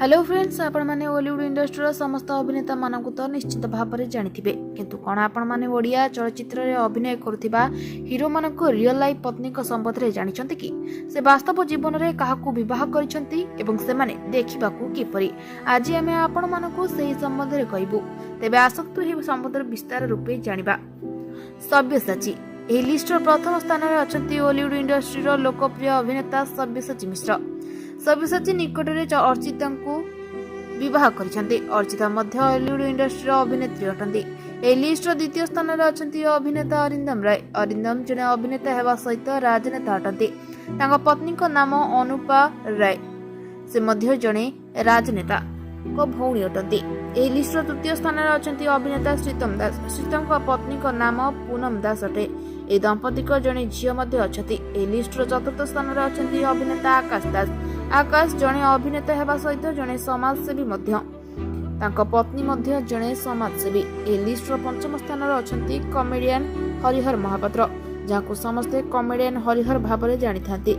Hello friends, आपण माने Bollywood industry समस्त अभिनेता मानक तो निश्चित भाव में जानिथिबे, किंतु कौन आपण माने ओडिया चलचित्र रे अभिनय करुथिबा हीरो मानक रियल लाइफ पत्नी को संबंध रे जानिचंती कि से वास्तव जीवन रे काहाकू विवाह करिसंती एवं से माने देखिबाकू किपरि। आज आमे आपण मानकू सेही संबंध रे कहबू, तेबे आसक्तु हे संबंध विस्तार रूपे जानिबा। सब्यसाची एही लिस्ट प्रथम स्थान रे अछंती बॉलीवुड इंडस्ट्री रो लोकप्रिय अभिनेता सब्यसाची मिश्र। सब्यसाची निकट में अर्चिता को विवाह करछंती। अर्चिता मध्य बॉलीवुड इंडस्ट्री अभिनेत्री अटंती। ए लिस्ट द्वितीय स्थान में अछंती अभिनेता अरिंदम राय। अरिंदम जने अभिनेता हेबा सहित राजनेता अटंती। तांका पत्नी को नाम अनुपा राय, से मध्य जने राजनेता को भौणी अटंती। ए लिस्ट तृतीय स्थान में अछंती अभिनेता श्रीतम दास। श्रीतम को पत्नी को नाम पूनम दास अटे। ए दंपति को जने झियो मध्य अछंती। ए लिस्ट चतुर्थ स्थान में अछंती अभिनेता आकाश दास। आकाश जने अभिनेता हेबा सहित जने समाजसेवी मध्य। तांका पत्नी मध्य जने समाजसेवी। ए लिस्ट पंचम स्थान में अछंती कॉमेडियन हरिहर महापात्र, जाको समस्ते कॉमेडियन हरिहर भाव में जानी थांती।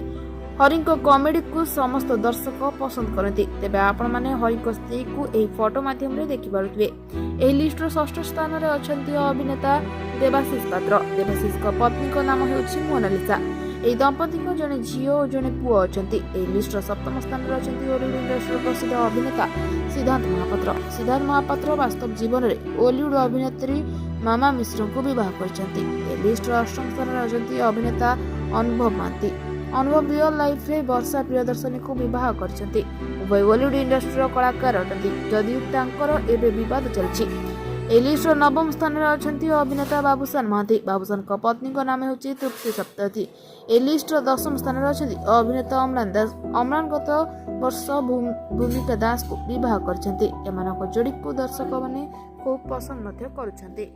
हरि को कॉमेडी को समस्त दर्शक पसंद करती। तेबे आपण माने हरि को स्त्री को एही फोटो माध्यम रे देखि पारुथिबे। एही लिस्ट षष्ठ स्थान रे अछंती अभिनेता देवाशीष पात्र। देवाशीष को पत्नी को नाम हेउछि मोनालिसा। एही दंपति को जने झियो और जने पुओ अछंती। एही लिस्ट सप्तम स्थान रे अछंती बॉलीवुड इंडस्ट्री प्रसिद्ध अभिनेता सिद्धार्थ महापात्र। सिद्धार्थ महापात्र वास्तव जीवन रे बॉलीवुड अभिनेत्री मामा मिश्र को विवाह करछंती। एही लिस्ट अष्टम स्थान रे अछंती अभिनेता अनुभव महांती। अनुभव रियल लाइफ रे वर्षा प्रियदर्शनी को विवाह करछंती। उभय बॉलीवुड इंडस्ट्री कलाकार अटंती, जदिও तांकर एबे विवाद चलछि। ए लिस्ट नवम स्थान रे अछंती अभिनेता बाबूसान महांती। बाबूसान को पत्नी को नाम हेउछि तृप्ति सप्तती। ए लिस्ट दशम स्थान रे अछंती अभिनेता अमरान दास। अमरान गत वर्ष भूमिका दास को विवाह करछंती। एमानक जोड़ी को दर्शक माने खूब पसंद मध्य करूछंती।